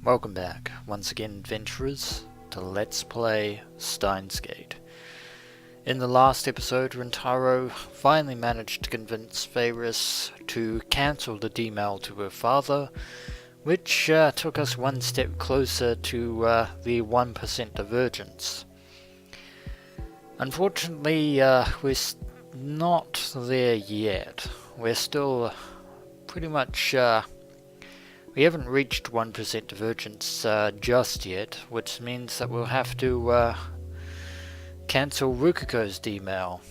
Welcome back, once again adventurers, to Let's Play Steins. In the last episode, Rintaro finally managed to convince Feyris to cancel the D-mail to her father, which took us one step closer to the 1% divergence. Unfortunately, we're not there yet. We're still pretty much... we haven't reached 1% divergence just yet, which means that we'll have to cancel Rukako's D-mail.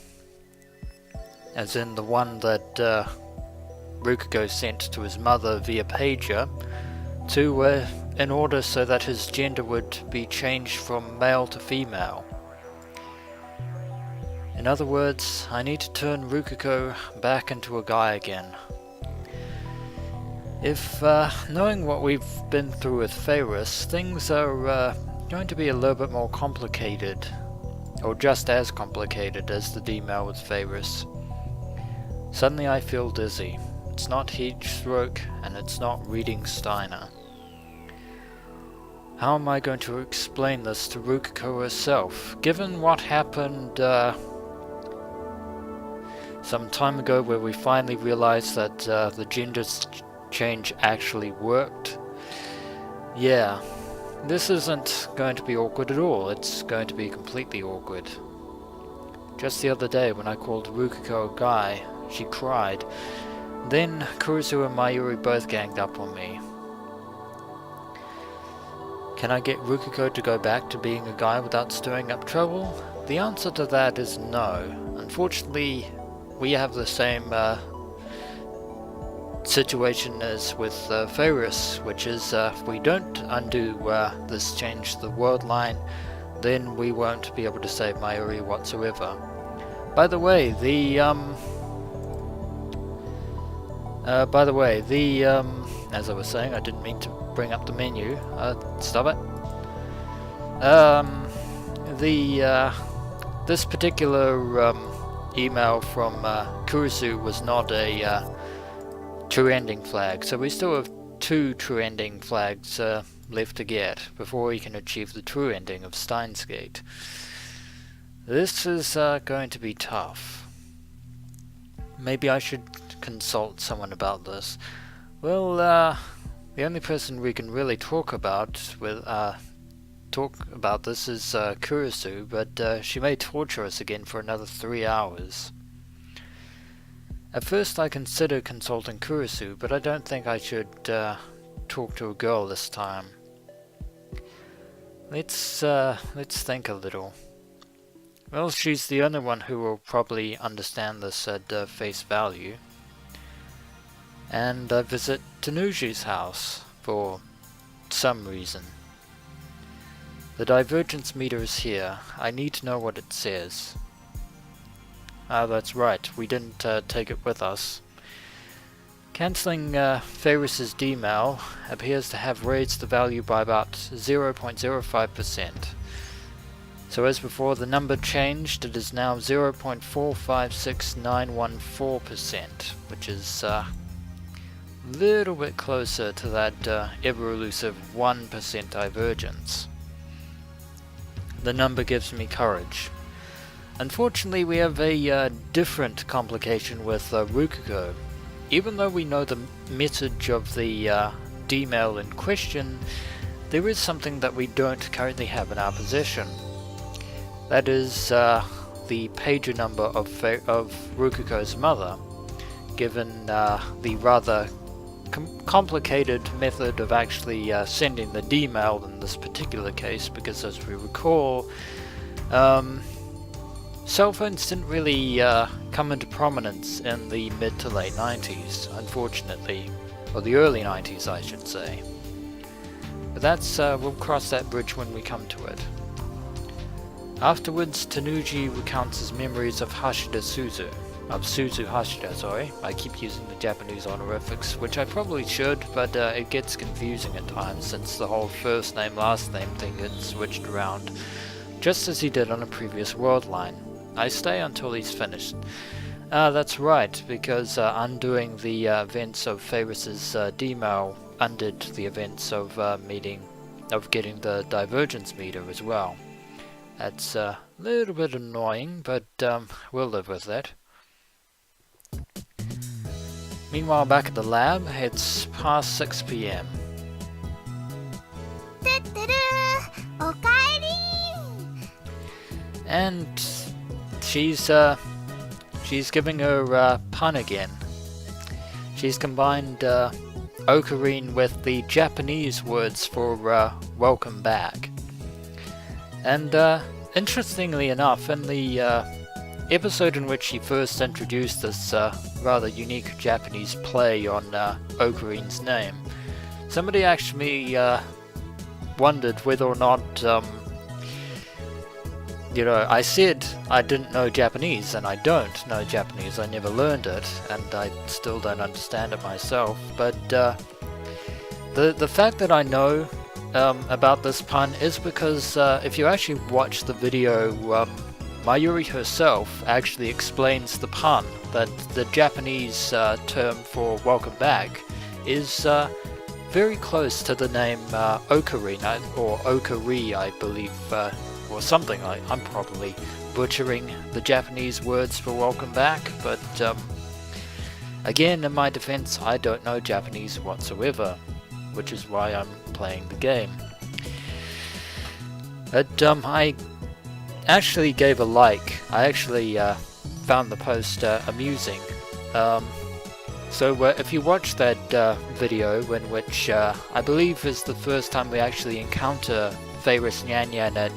As in the one that Rukako sent to his mother via pager, in order so that his gender would be changed from male to female. In other words, I need to turn Rukako back into a guy again. If, knowing what we've been through with Feyris, things are going to be a little bit more complicated, or just as complicated as the D-mail with Feyris. Suddenly I feel dizzy. It's not heat stroke, and it's not reading Steiner. How am I going to explain this to Rukako herself, given what happened some time ago where we finally realized that the gender change actually worked? Yeah, this isn't going to be awkward at all. It's going to be completely awkward. Just the other day when I called Rukako a guy, she cried. Then Kurisu and Mayuri both ganged up on me. Can I get Rukako to go back to being a guy without stirring up trouble? The answer to that is no. Unfortunately, we have the same situation as with Feyris, which is if we don't undo this change to the world line, then we won't be able to save Mayuri whatsoever. By the way, as I was saying, I didn't mean to bring up the menu. Stop it. This particular email from Kurisu was not a true ending flag, so we still have 2 true ending flags left to get before we can achieve the true ending of Steins. This is going to be tough. Maybe I should consult someone about this. Well, the only person we can really talk about this is Kurisu, but she may torture us again for another 3 hours. At first I considered consulting Kurisu, but I don't think I should talk to a girl this time. Let's think a little. Well, she's the only one who will probably understand this at face value. And I visit Tanuji's house for some reason. The divergence meter is here. I need to know what it says. Ah, that's right, we didn't take it with us. Cancelling Feyris' D-mail appears to have raised the value by about 0.05%. So as before, the number changed. It is now 0.456914%, which is a little bit closer to that ever-elusive 1% divergence. The number gives me courage. Unfortunately, we have a different complication with Rukako. Even though we know the message of the D-mail in question, there is something that we don't currently have in our possession. That is the pager number of Rukako's mother, given the rather complicated method of actually sending the D-mail in this particular case, because as we recall, cell phones didn't really come into prominence in the mid to late 90s, unfortunately. Or the early 90s, I should say. But that's, we'll cross that bridge when we come to it. Afterwards, Tanuji recounts his memories of Suzu Hashida, sorry. I keep using the Japanese honorifics, which I probably should, but it gets confusing at times since the whole first name, last name thing gets switched around, just as he did on a previous world line. I stay until he's finished. That's right, because undoing the events of Feyris' D-mail undid the events of getting the divergence meter as well. That's a little bit annoying, but we'll live with that. Meanwhile, back at the lab, it's past 6 p.m. And she's giving her pun again. She's combined ocarine with the Japanese words for welcome back. And interestingly enough, in the episode in which she first introduced this rather unique Japanese play on ocarine's name, somebody actually wondered whether or not, I said I didn't know Japanese, and I don't know Japanese. I never learned it, and I still don't understand it myself. But the fact that I know about this pun is because if you actually watch the video, Mayuri herself actually explains the pun, that the Japanese term for welcome back is very close to the name ocarine, or okari, I believe, or something. I'm probably butchering the Japanese words for welcome back, but again, in my defense, I don't know Japanese whatsoever, which is why I'm playing the game. But I actually gave a like. I actually found the post amusing. So if you watch that video, in which I believe is the first time we actually encounter Ferris Nyan Nyan at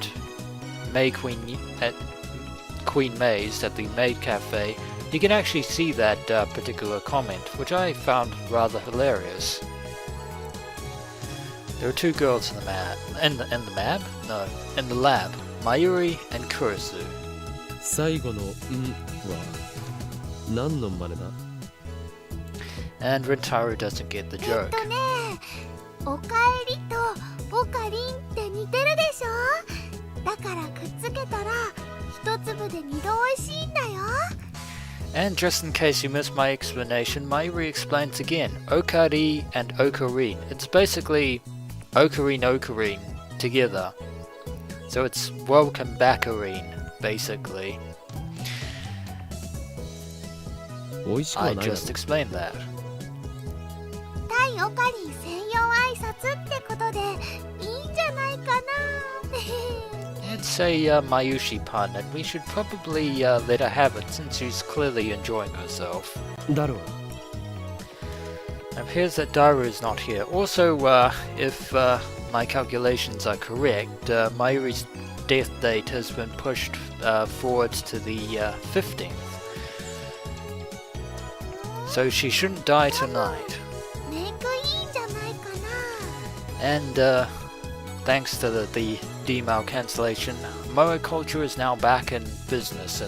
Queen May's at the Maid Cafe, you can actually see that particular comment, which I found rather hilarious. There are two girls in the lab, Mayuri and Kurisu. 最後の「ん」は何の真似だ? And Rintaro doesn't get the joke. おかえりとおかりんって似てるでしょ。だからくっつけたら一粒で二度おいしいんだよ。 And just in case you missed my explanation, Mayuri explains again. Okari and ocarine. It's basically ocarine together. So it's welcome backarine, basically. I just explained that. 対オカリン専用挨拶ってことでいいんじゃないかな。 It's a Mayushi pun, and we should probably let her have it since she's clearly enjoying herself. Daru. It appears that Daru is not here. Also, if my calculations are correct, Mayuri's death date has been pushed forward to the 15th. So she shouldn't die tonight. メイクいいんじゃないかな。 And thanks to the D-mail cancellation, Moe culture is now back in business in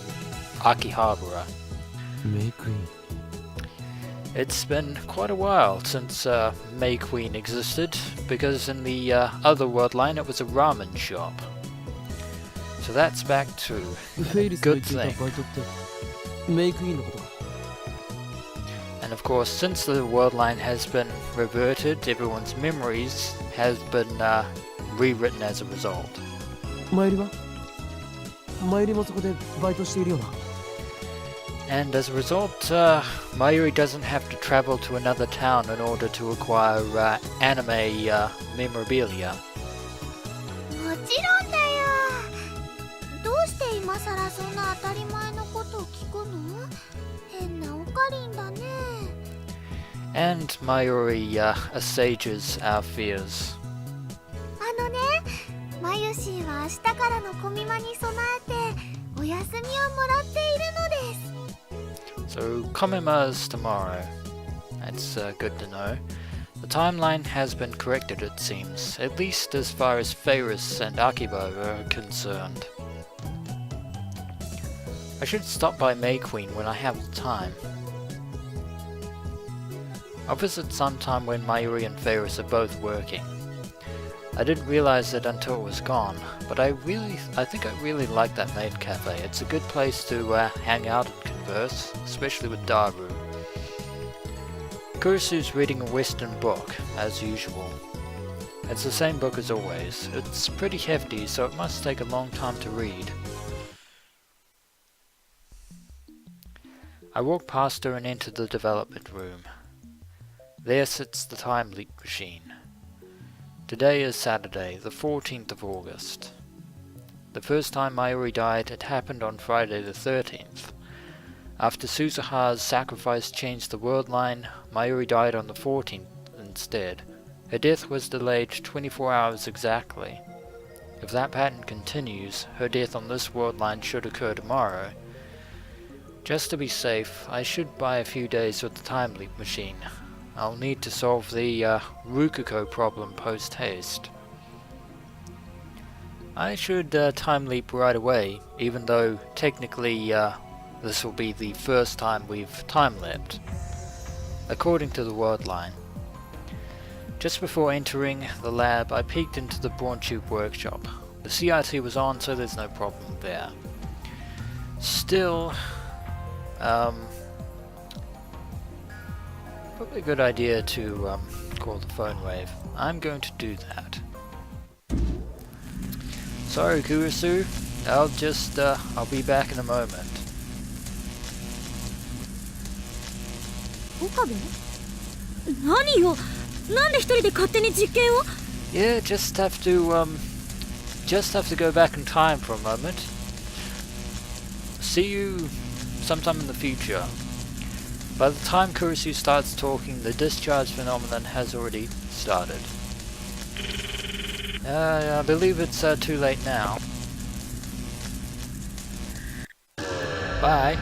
Akihabara. May Queen. It's been quite a while since May Queen existed, because in the other world line it was a ramen shop. So that's back to a good thing. May Queen のことか。 And of course, since the world line has been reverted, everyone's memories has been rewritten as a result. マユリは？マユリもそこでバイトしているよな。 And as a result, Mayuri doesn't have to travel to another town in order to acquire anime memorabilia. もちろんだよ。どうして今さらそんな当たり前のことを聞くの？変なオカリンだね。 And Mayuri assuages our fears. あのね、マユシーは明日からのコミマに備えてお休みをもらっているのです。 So Komima's tomorrow. That's good to know. The timeline has been corrected, it seems, at least as far as Ferris and Akiba are concerned. I should stop by May Queen when I have the time. I'll visit sometime when Mayuri and Ferris are both working. I didn't realize it until it was gone, but I think I really like that maid cafe. It's a good place to hang out and converse, especially with Daru. Kurisu's reading a Western book, as usual. It's the same book as always. It's pretty hefty, so it must take a long time to read. I walk past her and enter the development room. There sits the time leap machine. Today is Saturday, the 14th of August. The first time Mayuri died, it happened on Friday the 13th. After Suzuha's sacrifice changed the world line, Mayuri died on the 14th instead. Her death was delayed 24 hours exactly. If that pattern continues, her death on this world line should occur tomorrow. Just to be safe, I should buy a few days with the time leap machine. I'll need to solve the Rukako problem post-haste. I should time leap right away, even though technically this will be the first time we've time leapt, according to the world line. Just before entering the lab, I peeked into the brawn tube workshop. The CRT was on, so there's no problem there. Still, probably a good idea to call the phone wave. I'm going to do that. Sorry, Kurisu. I'll be back in a moment. Okabe? 何よ? なんで一人で勝手に実験を? Yeah, just have to go back in time for a moment. See you sometime in the future. By the time Kurisu starts talking, the discharge phenomenon has already started. I believe it's too late now. Bye.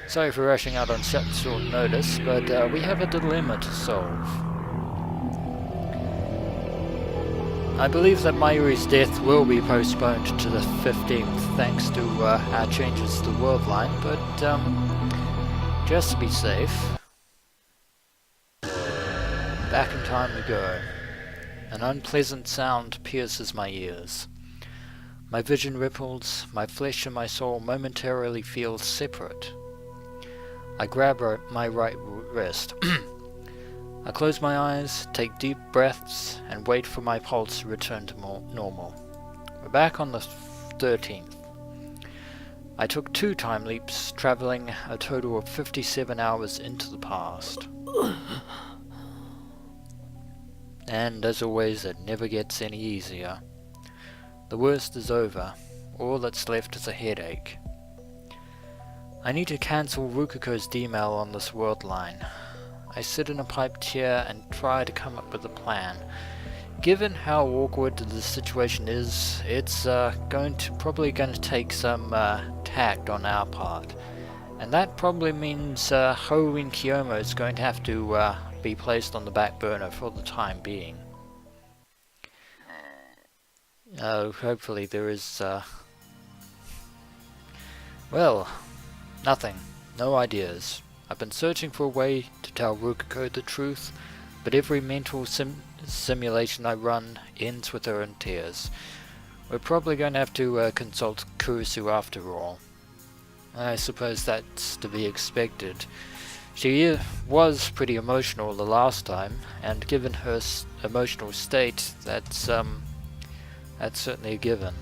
Sorry for rushing out on such short notice, but we have a dilemma to solve. I believe that Mayuri's death will be postponed to the 15th thanks to our changes to the world line, but just to be safe, back in time we go. An unpleasant sound pierces my ears. My vision ripples, my flesh and my soul momentarily feel separate. I grab my right wrist. I close my eyes, take deep breaths, and wait for my pulse to return to normal. We're back on the 13th. I took 2 time leaps, traveling a total of 57 hours into the past. And as always, it never gets any easier. The worst is over. All that's left is a headache. I need to cancel Rukako's D-mail on this world line. I sit in a pipe chair and try to come up with a plan. Given how awkward the situation is, it's probably going to take some tact on our part. And that probably means Hoenn Kiyomo is going to have to be placed on the back burner for the time being. Hopefully there is, well, nothing. No ideas. I've been searching for a way to tell Rukako the truth, but every mental simulation I run ends with her in tears. We're probably going to have to consult Kurisu after all. I suppose that's to be expected. She was pretty emotional the last time, and given her emotional state, that's certainly a given.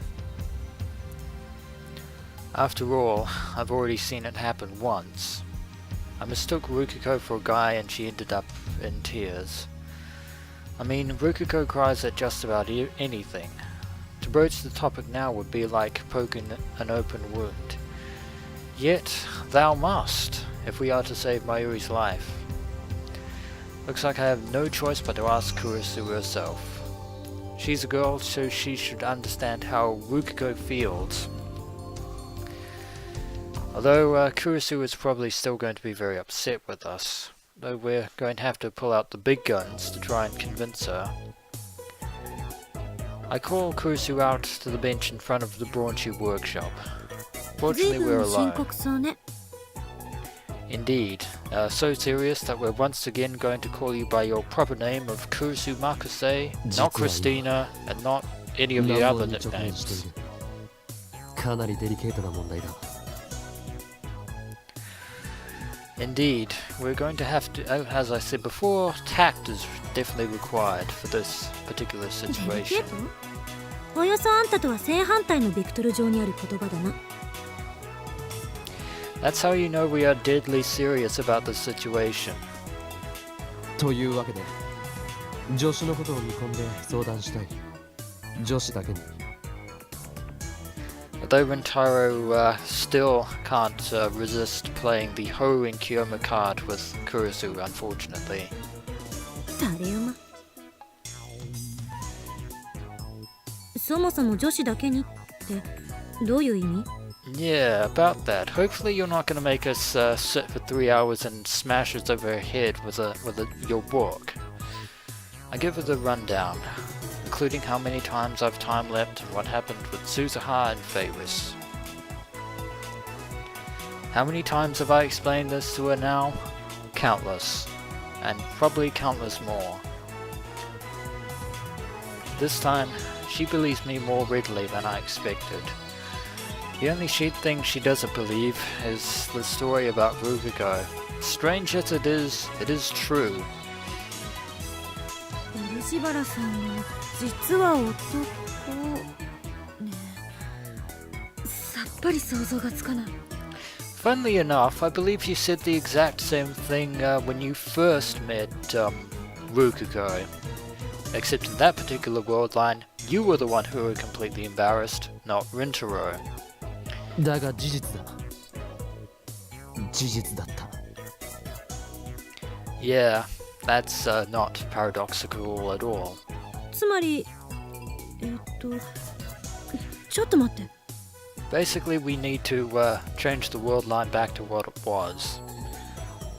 After all, I've already seen it happen once. I mistook Rukako for a guy and she ended up in tears. I mean, Rukako cries at just about anything. To broach the topic now would be like poking an open wound. Yet, thou must, if we are to save Mayuri's life. Looks like I have no choice but to ask Kurisu herself. She's a girl, so she should understand how Rukako feels. Although Kurisu is probably still going to be very upset with us, though we're going to have to pull out the big guns to try and convince her. I call Kurisu out to the bench in front of the brawn tube workshop. Fortunately we're alone. Indeed, so serious that we're once again going to call you by your proper name of Kurisu Makase, not Christina, and not any of the other nicknames. Indeed, we're going to have to, as I said before, tact is definitely required for this particular デリケ situation. ート？およそあんたとは正反対のベクトル上にある言葉だな。That's how you know we are deadly serious about the situation. というわけで助手のことを見込んで相談したい。女子だけに。Although Rintaro still can't resist playing the Ho and Kiyoma card with Kurisu, unfortunately. 誰馬？そもそも女子だけにってどういう意味？ Yeah, about that. Hopefully you're not going to make us sit for 3 hours and smash us over our head with your book. I give it a rundown, including how many times I've time-leapt and what happened with Suzuha and Feiris. How many times have I explained this to her now? Countless. And probably countless more. This time, she believes me more readily than I expected. The only thing she doesn't believe is the story about Rukako. Strange as it is true. 漆原さんは実は男ねえ、さっぱり想像がつかない。 Funnily enough, I believe you said the exact same thing when you first met Rukako. Except in that particular world line, you were the one who were completely embarrassed, not Rintaro. だが事実だ。事実だった。Yeah, that's not paradoxical at all. つまりちょっと待って。 Basically, we need to change the world line back to what it was.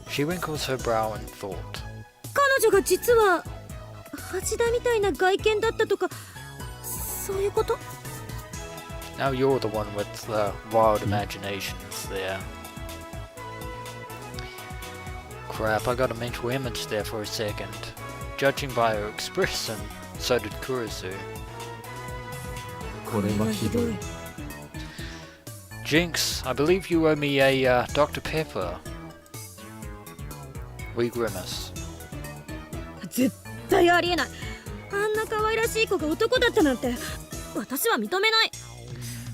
She wrinkles her brow in thought. 彼女が実は橋田みたいな外見だったとか、そういうこと？ Now you're the one with wild imaginations there. Crap, I got a mental image there for a second. Judging by her expression, so did Kurisu. これはひどい。 Jinx, I believe you owe me a Dr. Pepper. We grimace. 絶対ありえない。あんな可愛らしい子が男だったなんて私は認めない。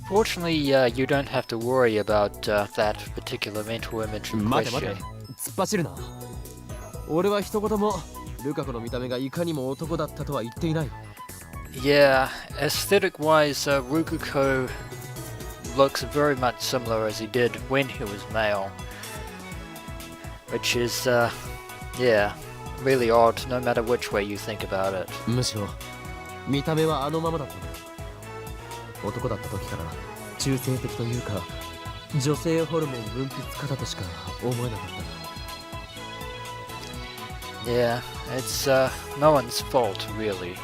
Fortunately, you don't have to worry about that particular mental image in 待て待 question. て、突っ走るな。俺は一言もルカ子の見た目がいかにも男だったとは言っていない。 Yeah, aesthetic-wise, Rukako looks very much similar as he did when he was male. Which is, yeah, really odd no matter which way you think about it. むしろ見た目はあのままだった。男だった時から中性的というか女性ホルモン分泌過多としか思えなかった。 Yeah, it's no one's fault, really.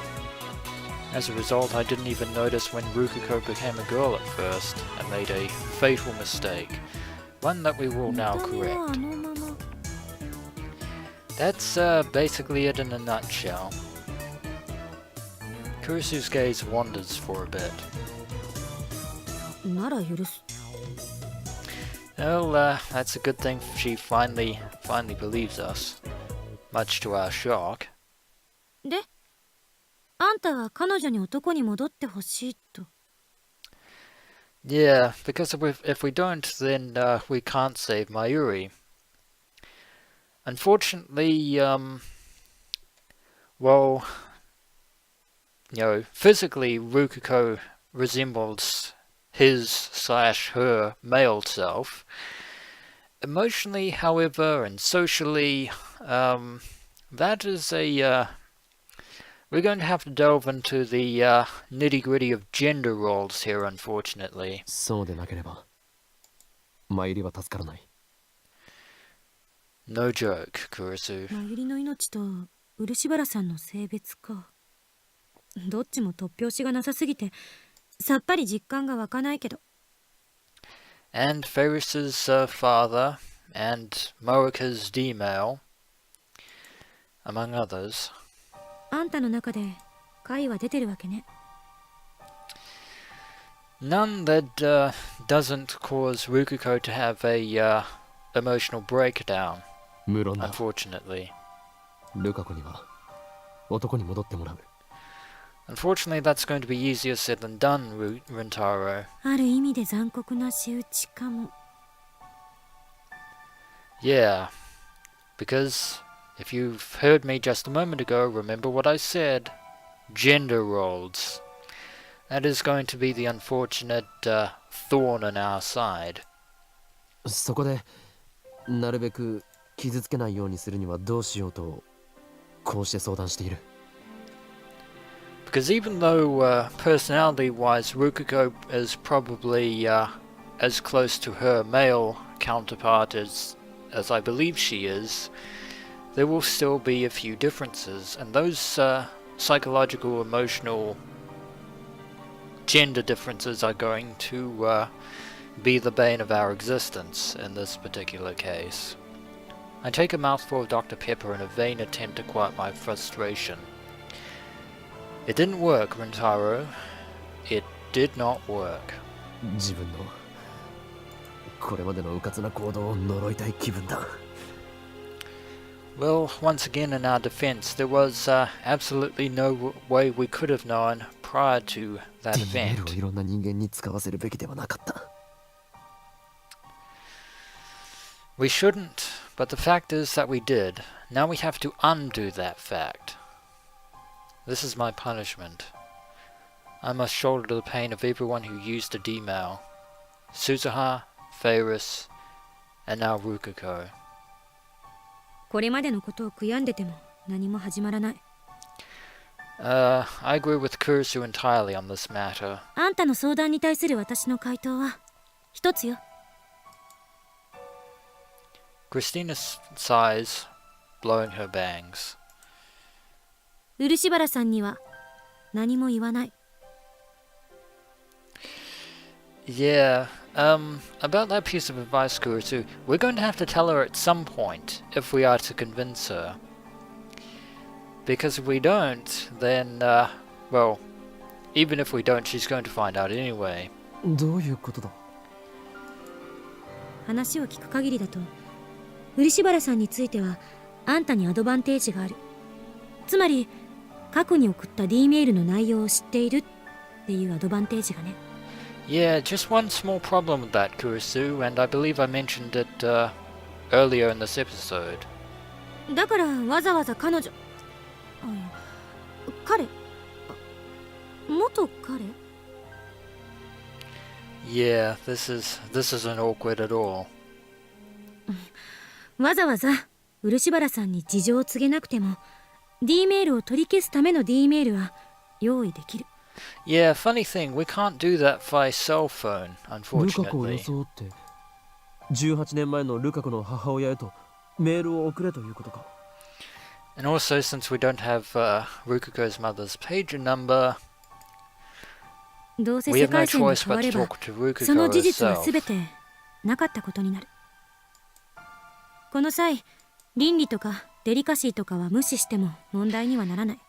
As a result, I didn't even notice when Rukako became a girl at first and made a fatal mistake. One that we will now 見た目は correct. あのまま。 That's basically it in a nutshell. Kurisu's gaze wanders for a bit. なら許す。 Well, that's a good thing she finally believes us. Much to our shock. で、あんたは彼女に男に戻ってほしいと。 Yeah, because if we don't, then we can't save Mayuri. Unfortunately, well, physically Rukako resembles his/her male self. Emotionally, however, and socially, that is we're going to have to delve into the nitty-gritty of gender roles here, unfortunately. そうでなければ参りは助からない。 No joke, Kurisu. 真由里の命と漆原さんの性別か。どっちも突拍子がなさすぎてさっぱり実感が湧かないけど。 And Ferris's father, and Moika's D-male, among others. あんたの中で解は出てるわけね。 None that doesn't cause Rukako to have a emotional breakdown, 無論だ。 unfortunately. ルカ子には男に戻ってもらう。 Unfortunately, that's going to be easier said than done, Rintaro. ある意味で残酷な仕打ちかも。 Yeah, because if you've heard me just a moment ago, remember what I said. Gender roles. That is going to be the unfortunate thorn in our side. そこでなるべく傷つけないようにするにはどうしようとこうして相談している。 Because even though personality-wise Rukako is probably as close to her male counterpart as I believe she is, there will still be a few differences, and those psychological, emotional, gender differences are going to be the bane of our existence in this particular case. I take a mouthful of Dr. Pepper in a vain attempt to quiet my frustration. It didn't work, Rintaro. It did not work. 自分のこれまでの迂闊な行動を呪いたい気分だ。 Well, once again in our defense, there was absolutely no way we could have known prior to that メールを event. いろんな人間に使わせるべきではなかった。 We shouldn't, but the fact is that we did. Now we have to undo that fact. This is my punishment. I must shoulder the pain of everyone who used a D-mail. Suzuha, Ferris, and now Rukako. これまでのことを悔やんでても何も始まらない。 I agree with Kurisu entirely on this matter. あんたの相談に対する私の回答は一つよ。 Christina sighs, blowing her bangs. 漆原さんには何も言わない。 Yeah, about that piece of advice, Kurisu, we're going to have to tell her at some point if we are to convince her. Because if we don't, then, well, even if we don't, she's going to find out anyway. どういうことだ。話を聞く限りだと漆原さんについてはあんたにアドバンテージがある。つまり過去に送った D メールの内容を知っているっていうアドバンテージがね。 Yeah, just one small problem with that, Kurisu, and I believe I mentioned it, earlier in this episode. だからわざわざ彼女彼元彼 Yeah, this isn't awkward at all. わざわざ漆原さんに事情を告げなくても D メールを取り消すための D メールは用意できる。 Yeah, funny thing, we can't do that by cell phone, ルカ子を unfortunately. 装って18年前のルカ子の母親へとメールを送れということか。 And also, since we don't have Rukako's mother's pager number, どうせ we 世 have no 界線が choice 変わ but れ to ば talk to その Rukako 事実は herself. 全てなかったことになる。この際倫理とかデリカシーとかは無視しても問題にはならない。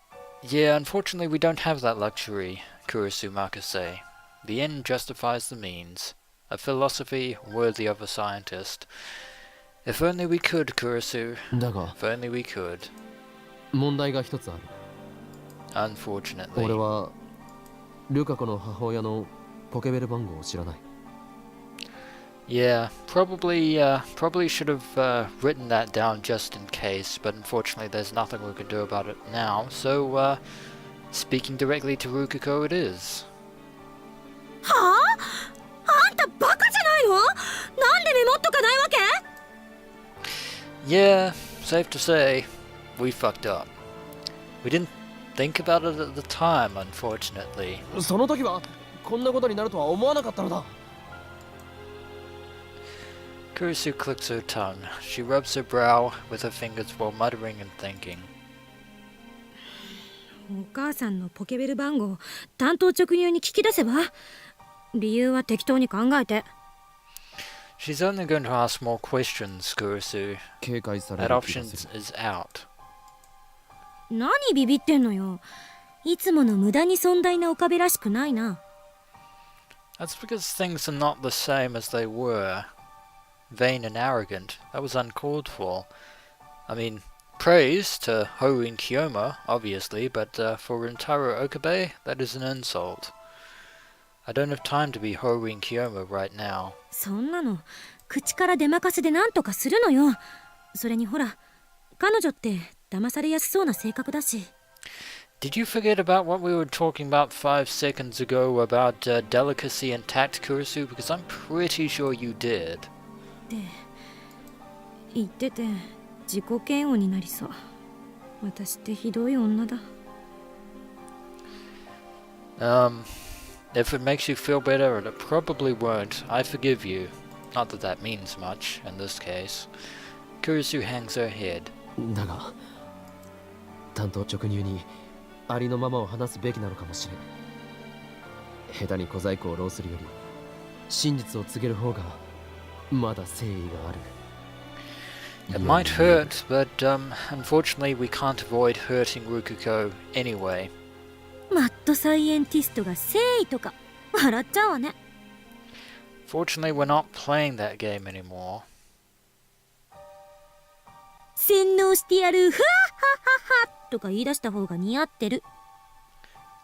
Yeah, unfortunately, we don't have that luxury, Kurisu Makase. The end justifies the means. A philosophy worthy of a scientist. If only we could, Kurisu. だが If only we could. 問題が一つある。 Unfortunately. 俺はルカ子の母親のポケベル番号を知らない。 Yeah, probably should have written that down just in case, but unfortunately there's nothing we can do about it now, so speaking directly to Rukako it is. はあ？あんたバカじゃないの？なんでメモっとかないわけ？ Yeah, safe to say, we fucked up. We didn't think about it at the time, unfortunately. その時はこんなことになるとは思わなかったのだ。 Kurisu clicks her tongue. She rubs her brow with her fingers while muttering and thinking. お母さんのポケベル番号単刀直入に聞き出せば？理由は適当に考えて。 She's only going to ask more questions, Kurisu. 警戒され That る気が option する。 is out. 何ビビってんのよ。いつもの無駄に尊大な岡部らしくないな。 That's because things are not the same as they were. vain and arrogant. That was uncalled for. I mean, praise to Horin Kiyoma, obviously, but for Rintaro Okabe, that is an insult. I don't have time to be Horin Kiyoma right now. そんなの口から出まかせでなんとかするのよ。それにほら、彼女って騙されやすそうな性格だし。Did you forget about what we were talking about 5 seconds ago about delicacy and tact, Kurisu? Because I'm pretty sure you did. って言ってて自己嫌悪になりそう。私ってひどい女だ。If it makes you feel better, it probably won't. I forgive you. Not that that means much in this case. Kurisu hangs her head. だが単刀直入にありのままを話すべきなのかもしれん。下手に小細工を浪するより真実を告げる方がまだ誠意がある。It might hurt, but unfortunately we can't avoid hurting Rukako anyway. マッドサイエンティストが誠意とか笑っちゃうわね。Fortunately, we're not playing that game anymore. 洗脳してやる、ふわっはっはっはとか言い出した方が似合ってる。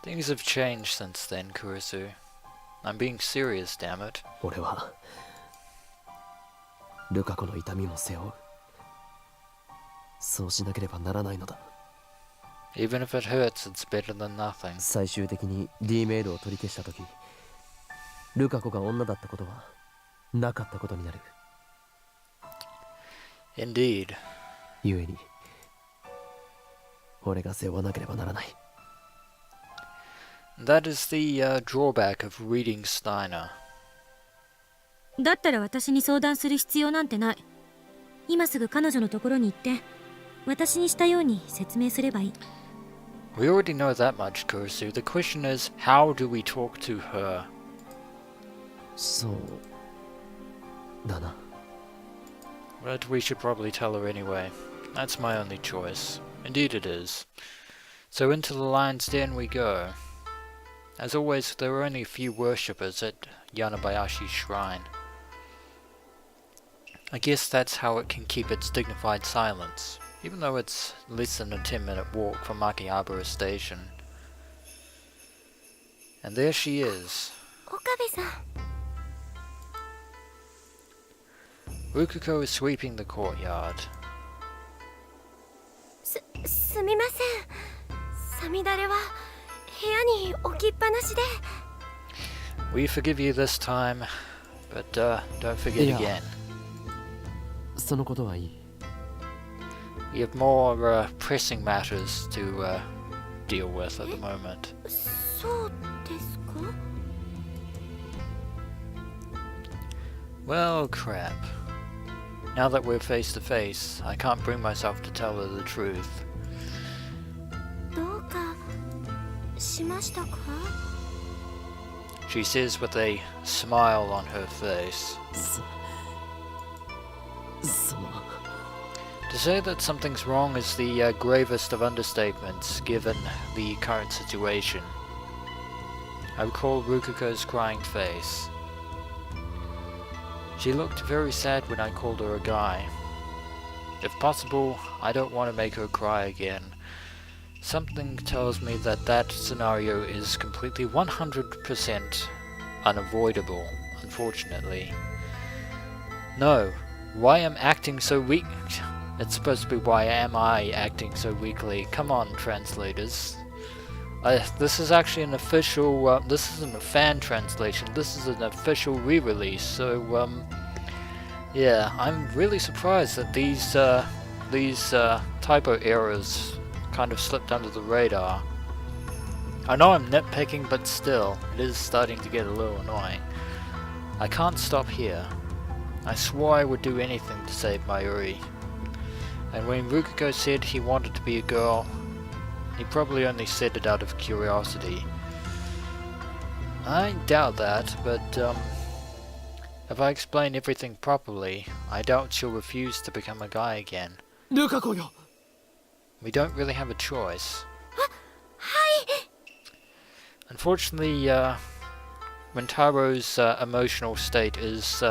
Things have changed since then, Kurisu. I'm being serious, damn it. 俺はルカ子の痛みも背負う。そうしなければならないのだ。Even if it hurts, it's better than nothing. 最終的に D メイドを取り消した時、ルカ子が女だったことはなかったことになる。Indeed. 故に俺が背負わなければならない。That is the drawback of reading Steiner. だったら私に相談する必要なんてない。今すぐ彼女のところに行って私にしたように説明すればいい。We already know that much, Kurisu. The question is, how do we talk to her? そうだな。But we should probably tell her anyway. That's my only choice. Indeed it is. So into the lion's den we go. As always, there are only a few worshippers at Yanabayashi's shrine. I guess that's how it can keep its dignified silence, even though it's less than a 10-minute walk from Akihabara Station. And there she is. 岡部さん。Rukako is sweeping the courtyard. すみません。さみだれは部屋に置きっぱなしで。We forgive you this time, but don't forget again. そのことはいい。We have more pressing matters to deal with at the moment. そうですか？ Well, crap. Now that we're face to face, I can't bring myself to tell her the truth. どうかしましたか？ She says with a smile on her face. その To say that something's wrong is the gravest of understatements, given the current situation. I recall Rukako's crying face. She looked very sad when I called her a guy. If possible, I don't want to make her cry again. Something tells me that that scenario is completely 100% unavoidable, unfortunately. No, why am I acting so weak? It's supposed to be why am I acting so weakly? Come on, translators. This is actually an official, this isn't a fan translation, this is an official re-release, so, yeah, I'm really surprised that these typo errors kind of slipped under the radar. I know I'm nitpicking, but still, it is starting to get a little annoying. I can't stop here. I swore I would do anything to save Mayuri. And when Rukako said he wanted to be a girl, he probably only said it out of curiosity. I doubt that, but if I explain everything properly, I doubt she'll refuse to become a guy again. ルカ子よ。 We don't really have a choice. はい。 Unfortunately, Rintaro's emotional state is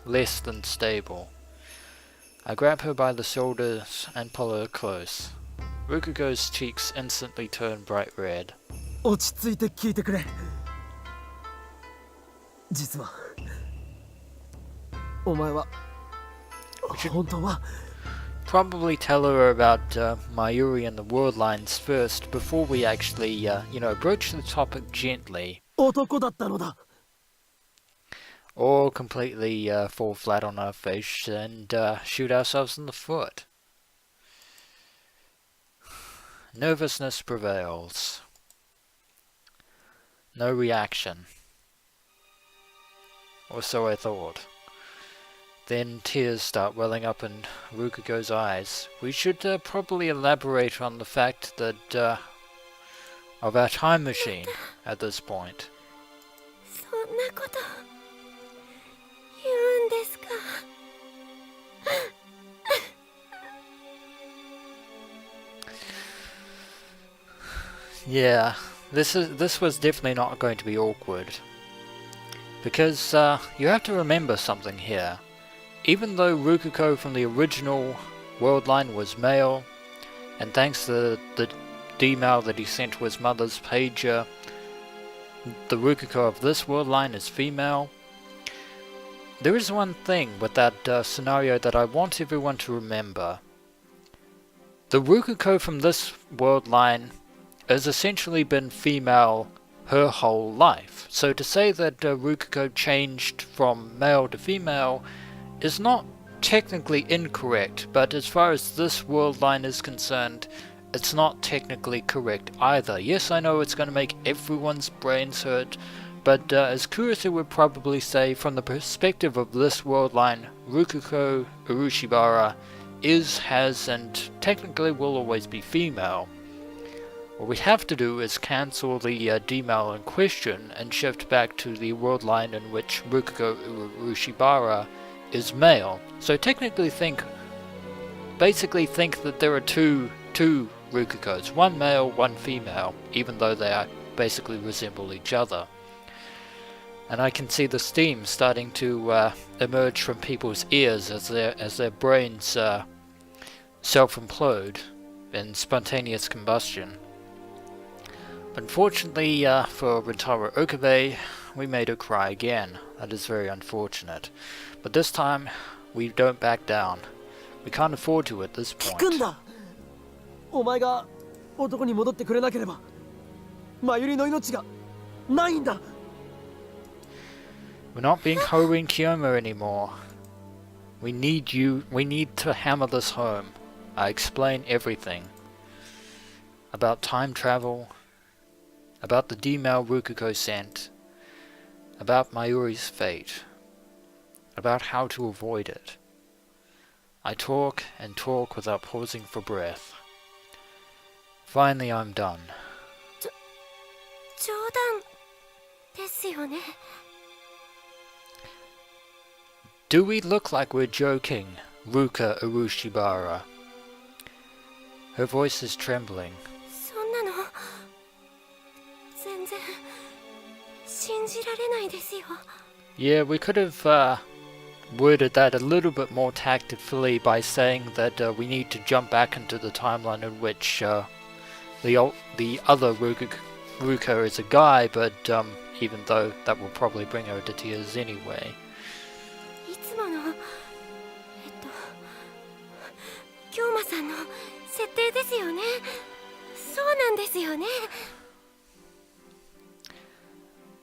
less than stable. I grab her by the shoulders and pull her close. Rukako's cheeks instantly turn bright red. 落ち着いて聞いてくれ。実はお前は本当は Probably tell her about Mayuri and the world lines first before we actually, broach the topic gently. 男だったのだ。 Or completely fall flat on our face and shoot ourselves in the foot. Nervousness prevails. No reaction. Or so I thought. Then tears start welling up in Rukako's eyes. We should probably elaborate on the fact that of our time machine at this point. そんなこと言うんですか。Yeah, this was definitely not going to be awkward. Because you have to remember something here. Even though Rukako from the original world line was male, and thanks to the D-mail that he sent to his mother's pager, the Rukako of this world line is female. There is one thing with that scenario that I want everyone to remember. The Rukako from this world line has essentially been female her whole life. So to say that Rukako changed from male to female is not technically incorrect, but as far as this world line is concerned, it's not technically correct either. Yes, I know it's going to make everyone's brains hurt, but as Kurita would probably say, from the perspective of this world line, Rukako Urushibara is, has, and technically will always be female. What we have to do is cancel the D-mail in question and shift back to the world line in which Rukako Urushibara is male. So technically basically think that there are two Rukakos, one male, one female, even though they are basically resemble each other. And I can see the steam starting to emerge from people's ears as their brains self-implode in spontaneous combustion. Unfortunately for Rintaro Okabe, we made her cry again. That is very unfortunate. But this time, we don't back down. We can't afford to at this point. 聞くんだ。お前が男に戻ってくれなければ、マユリの命がないんだ。 We're not being Horin Kiyoma anymore. We need to hammer this home. I explain everything. About time travel, about the D-mail Rukako sent, about Mayuri's fate, about how to avoid it. I talk and talk without pausing for breath. Finally, I'm done. 冗談ですよね。 Do we look like we're joking, Ruka Urushibara? Her voice is trembling. そんなの全然信じられないですよ。 Yeah, we could have worded that a little bit more tactfully by saying that we need to jump back into the timeline in which the other Ruka is a guy, but even though that will probably bring her to tears anyway. いつもの京馬さんの設定ですよね。そうなんですよね。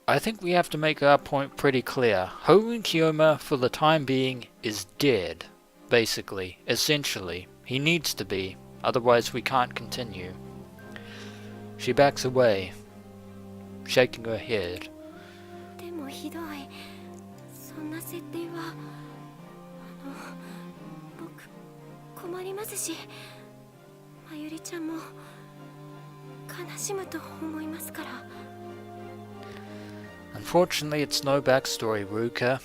I think we have to make our point pretty clear. Horin Kiyoma, for the time being, is dead. Basically, essentially. He needs to be, otherwise we can't continue. She backs away, shaking her head. でもひどい。そんな設定は僕困りますし、まゆりちゃんも悲しむと思いますから。 Unfortunately, it's no backstory, Ruka.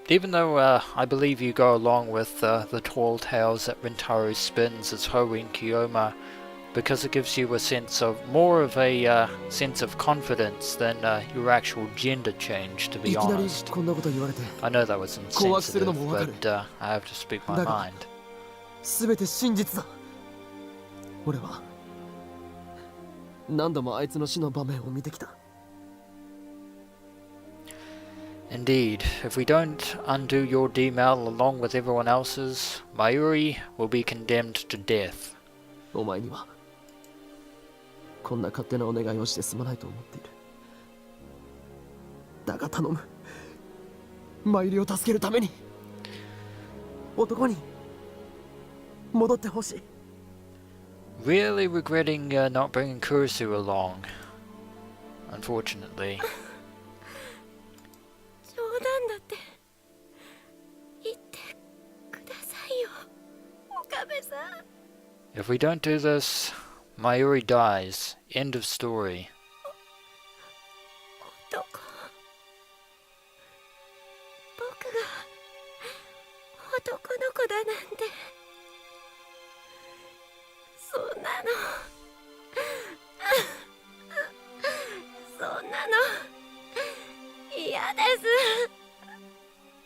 Even though I believe you go along with the tall tales that Rintaro spins as Horin Kiyoma because it gives you a sense of more of a sense of confidence than your actual gender change, to い be きなり honest. こんなこと言われて I know that was 困惑するの insensitive, もわかる。 but I have to speak my だが mind. 全て真実だ。俺は何度もあいつの死の場面を見てきた。 Indeed, if we don't undo your D-mail along with everyone else's, Mayuri will be condemned to death. お前にはこんな勝手なお願いをしてすまないと思っている。だが頼む。マユリを助けるために男に戻ってほしい。 Really regretting not bringing Kurisu along, unfortunately. 冗談だって言ってくださいよ、岡部さん。 If we don't do this, Mayuri dies. End of story. 男僕が男の子だなんてそんなのそんなの嫌です。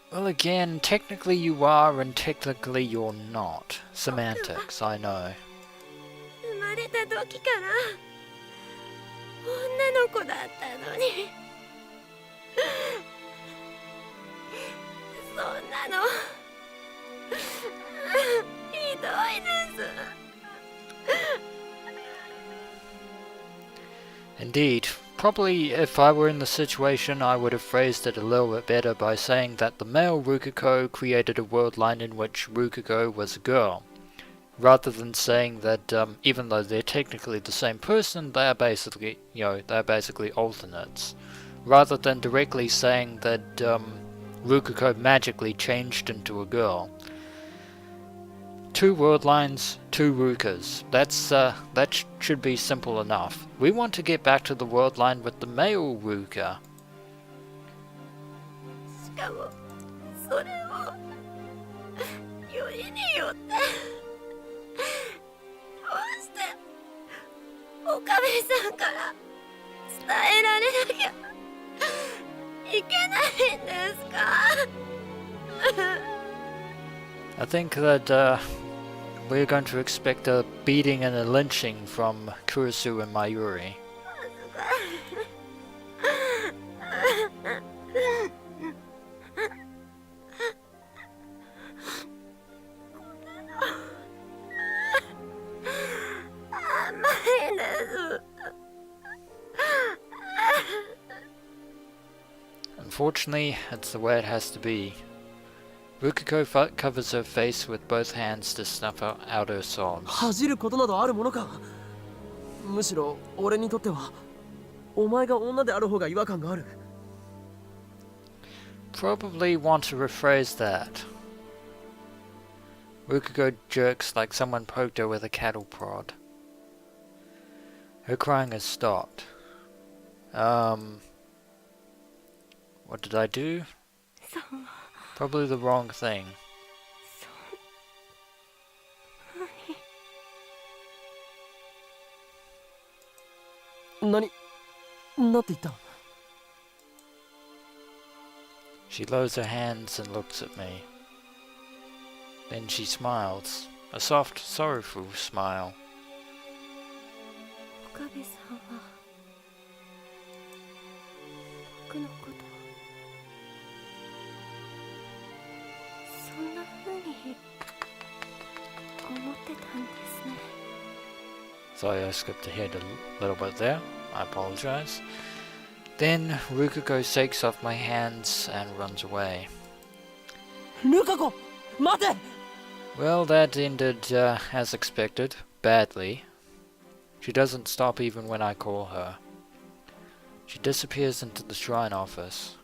Well, again, technically you are and technically you're not. Semantics, I know. 生まれた時から女の子だったのにそんなのひどいです。 Indeed. Probably if I were in the situation I would have phrased it a little bit better by saying that the male Rukako created a world line in which Rukako was a girl, rather than saying that even though they're technically the same person, they are basically, they're basically alternates, rather than directly saying that Rukako magically changed into a girl. 2 world lines, 2 Rukas. That should be simple enough. We want to get back to the world line with the male Ruka. しかもそれをよりによってどうして岡部さんから伝えられなきゃいけないんですか？ I think that we're going to expect a beating and a lynching from Kurisu and Mayuri. 甘いです。 Unfortunately, it's the way it has to be. Rukako covers her face with both hands to snuff out her sobs. 恥じることなどあるものか。むしろ俺にとってはお前が女である方が違和感がある。 Probably want to rephrase that. Rukako jerks like someone poked her with a cattle prod. Her crying has stopped. What did I do? そう Probably the wrong thing. 何なんて言った？ She lowers her hands and looks at me. Then she smiles, a soft, sorrowful smile. 岡部さんは僕のことそんな風に思ってたんですね。 Sorry, I skipped ahead a little bit there. I apologize. Then Rukako shakes off my hands and runs away. ルカ子、待て！ Well, that ended as expected, badly. She doesn't stop even when I call her. She disappears into the shrine office.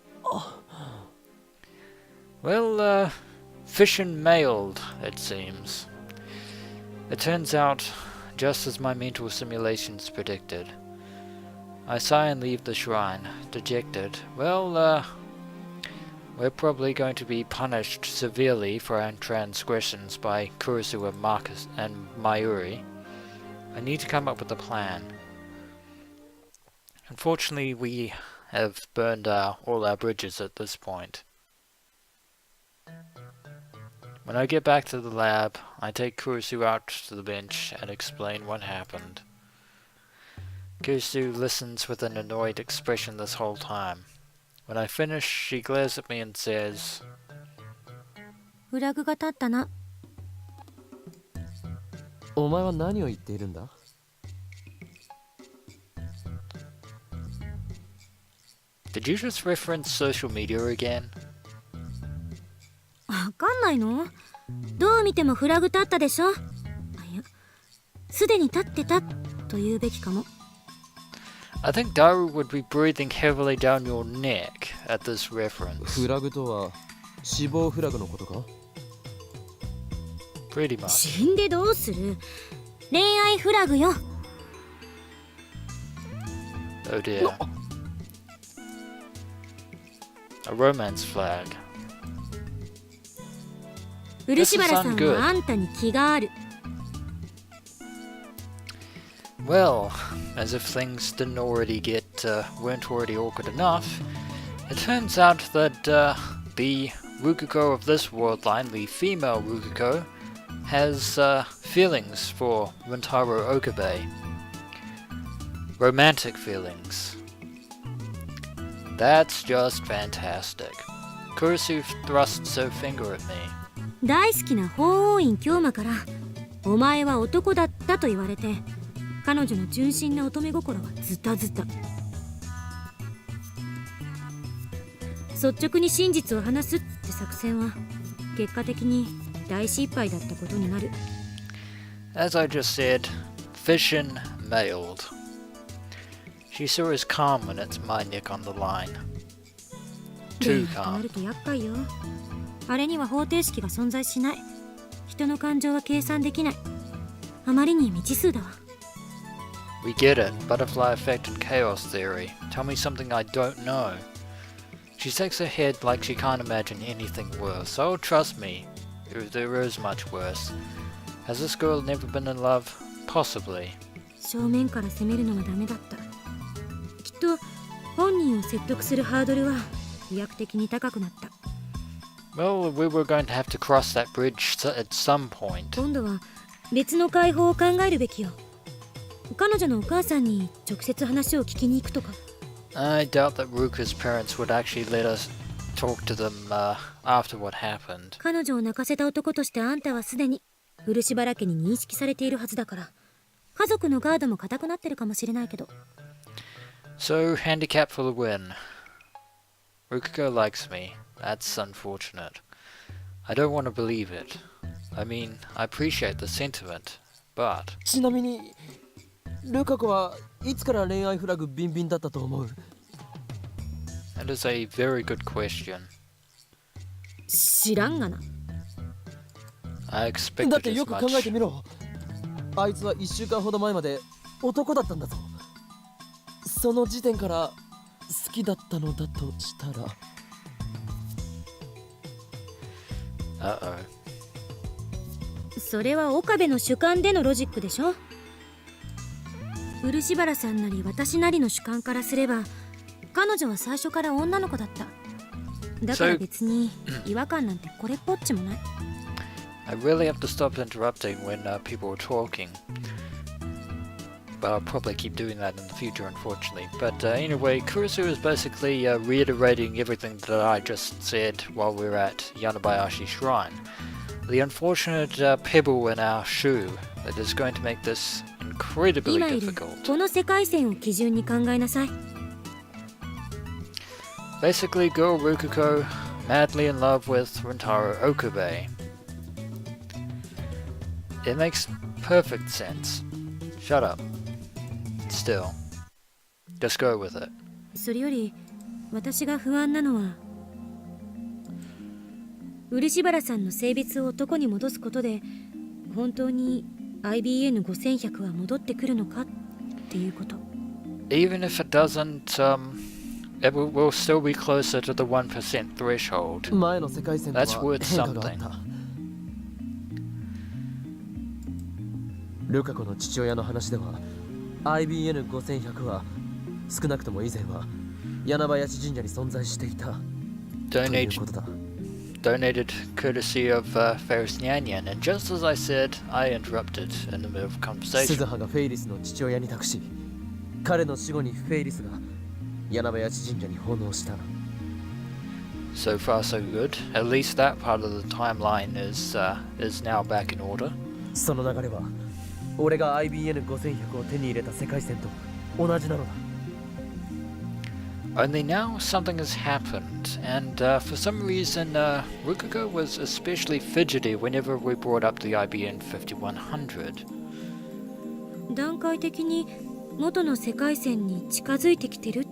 Well, Fission mailed, it seems. It turns out just as my mental simulations predicted. I sigh and leave the shrine, dejected. Well, we're probably going to be punished severely for our transgressions by Kurisu and Marcus and Mayuri. I need to come up with a plan. Unfortunately, we have burned all our bridges at this point. When I get back to the lab, I take Kurisu out to the bench and explain what happened. Kurisu listens with an annoyed expression this whole time. When I finish, she glares at me and says, フラグが立ったな。お前は何を言っているんだ？ Did you just reference social media again? わかんないの？どう見てもフラグ立ったでしょ？いや、すでに立ってたと言うべきかも。I think Daru would be breathing heavily down your neck at this reference. フラグとは死亡フラグのことか？ Pretty much. 死んでどうする？恋愛フラグよ。Oh dear. A romance flag. 漆原さんはあんたに気がある。Well, as if things didn't already weren't already awkward enough, it turns out that the Rukako of this world line, the female Rukako, has feelings for Rintaro Okabe. Romantic feelings. That's just fantastic. Kurisu thrusts her finger at me. 大好きな法王院京馬からお前は男だったと言われて彼女の純真な乙女心はズタズタ。率直に真実を話すって作戦は結果的に大失敗だったことになる。 As I just said, Fission mailed. She saw as calm when it's my neck on the line. Too とな calm. ると厄介よ。あれには方程式が存在しない。人の感情は計算できない。あまりに未知数だわ。We get it. Butterfly effect and chaos theory. Tell me something I don't know. She shakes her head like she can't imagine anything worse. Oh, trust me. There is much worse. Has this girl never been in love? Possibly. 正面から攻めるのはダメだった。きっと本人を説得するハードルは飛躍的に高くなった。Well, we were going to have to cross that bridge at some point. 今度は別の解放を考えるべきよ。彼女のお母さんに直接話を聞きに行くとか。I doubt that Ruka's parents would actually let us talk to them after what happened. 彼女を泣かせた男としてあんたはすでに漆原家に認識されているはずだから、家族のガードも固くなってるかもしれないけど。 So, handicap for the win. Rukako likes me. That's unfortunate. I don't want to believe it. I mean, I appreciate the sentiment, but... ちなみにルカ子はいつから恋愛フラグビンビンだったと思う？ That is a very good question. 知らんがな。I だ expected って as よく考えて much. みろ。あいつは1週間ほど前まで男だったんだぞ。その時点から好きだったのだとしたら。 Uh-oh. それは岡部の主観でのロジックでしょ。漆原さんなり私なりの主観からすれば彼女は最初から女の子だった。だから別に違和感なんてこれっぽっちもない。 I really have to stop interrupting when people are talking. But I'll probably keep doing that in the future, unfortunately. But anyway, Kurisu is basically reiterating everything that I just said while we were at Yanabayashi Shrine. The unfortunate pebble in our shoe that is going to make this incredibly 今いる difficult. この世界線を基準に考えなさい。 Basically, girl Rukako madly in love with Rintaro Okabe. It makes perfect sense. Shut up. Still, just go with it. それより私が不安なのは漆原さんの性別を男に戻すことで本当に IBN5100 は戻ってくるのかっていうこと。 Even if it doesn't, it will still be closer to the 1% threshold. 前の世界線とは That's worth 変化があっ something. た。ルカ子の父親の話では IBN5100 は少なくとも以前は柳林神社に存在していたということだ。 Donated courtesy of Ferris Nyanyan, and just as I said, I interrupted in the middle of 鈴 conversation. 葉がフェイリスの父親に託し、彼の死後にフェイリスが柳林神社に奉納した。 So far, so good. At least that part of the timeline is now back in order. その流れは俺が IBN5100 を手に入れた世界線と同じなのだ。 Only now something has happened, and for some reason, Rukako was especially fidgety whenever we brought up the IBN 5100. 段階的に元の世界線に近づいてきてるっ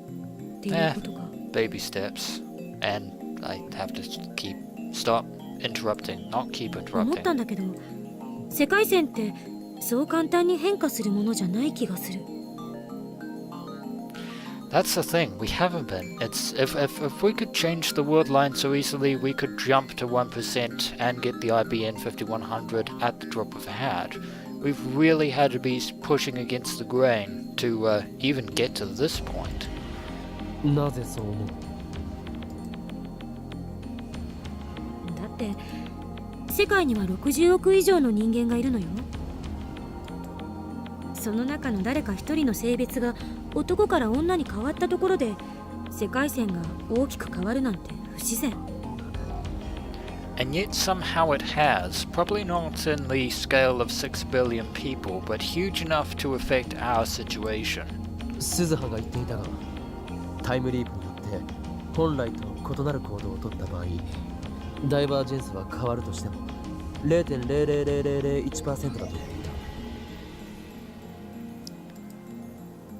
ていうことか。Baby steps, and I have to stop interrupting, not keep 思ったん interrupting. だけど、世界線ってそう簡単に変化するものじゃない気がする。 That's the thing, we haven't been. It's if we could change the world line so easily, we could jump to 1% and get the IBN 5100 at the drop of a hat. We've really had to be pushing against the grain to even get to this point. なぜそう思う？だって世界には60億以上の人間がいるのよ。その中の誰か一人の性別が男から女に変わったところで世界線が大きく変わるなんて不自然。 And yet somehow it has, probably not in the scale of 6 billion people, but huge enough to affect our situation. 鈴葉が言っていたが、タイムリープによって本来と異なる行動を取った場合、ダイバージェンスは変わるとしても 0.00001% だと言ってい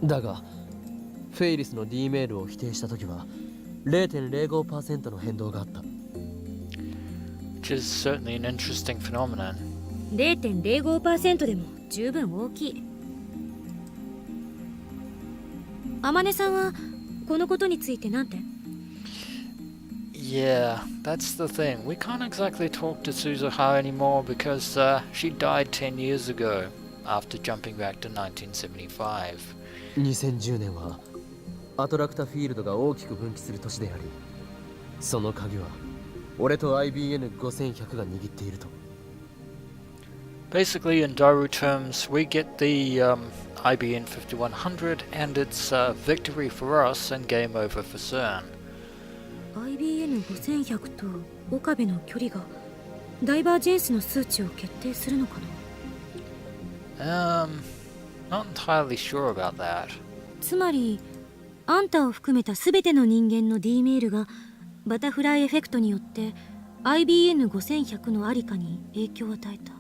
た。だが、フェイリスの D メールを否定したときは 0.05% の変動があった。 Which is certainly an interesting phenomenon.0.05% でも十分大きい。あまねさんはこのことについてなんて？ Yeah, that's the thing. We can't exactly talk to Suzuha anymore because she died 10 years ago after jumping back to 1975. 2010年はアトラクタフィールドが大きく分岐する年であり、その鍵は俺と IBN5100 が握っていると。 Basically, in Daru terms, we get the IBN 5100 and it's victory for us and game over for CERN. IBN5100 と岡部の距離がダイバージェンスの数値を決定するのかな？ Not entirely sure about that. つまりあんたを含めた全ての人間の D メールがバタフライエフェクトによって IBN5100 のありかに影響を与えた。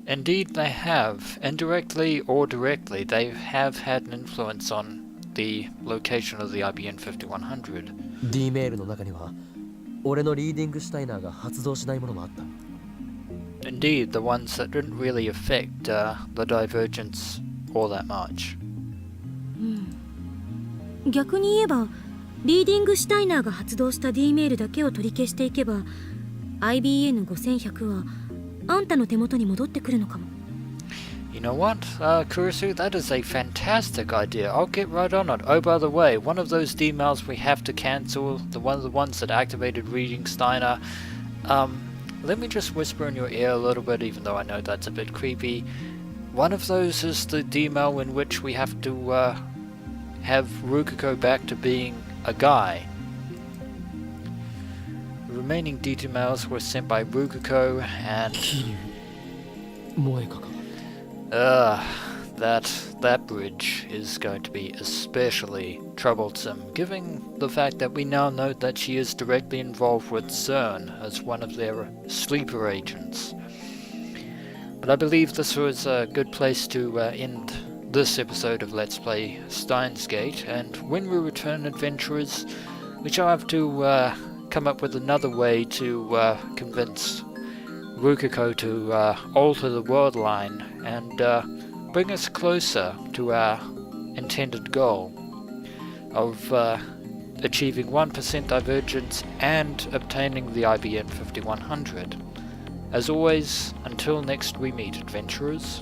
Indeed, they have. Indirectly or directly, they have had an influence on the location of the IBN 5100. D メールの中には俺のリーディングシュタイナーが発動しないものもあった。 Indeed, the ones that didn't really affect the divergence all that much. 逆に言えばリーディングシュタイナーが発動した D メールだけを取り消していけば IBN5100 はあんたの手元に戻ってくるのかも。 You know what, Kurisu, that is a fantastic idea. I'll get right on it. Oh, by the way, one of those D-mails we have to cancel, the ones that activated reading Steiner, let me just whisper in your ear a little bit, even though I know that's a bit creepy. One of those is the D-mail in which we have to have Rukako back to being a guy. The remaining D-mails were sent by Rukako and... 萌えかか。 that bridge is going to be especially troublesome, given the fact that we now know that she is directly involved with CERN as one of their sleeper agents. But I believe this was a good place to end this episode of Let's Play Steins Gate, and when we return, adventurers, we shall have to come up with another way to convince Rukako to alter the world line and bring us closer to our intended goal of achieving 1% divergence and obtaining the IBN 5100. As always, until next we meet, adventurers.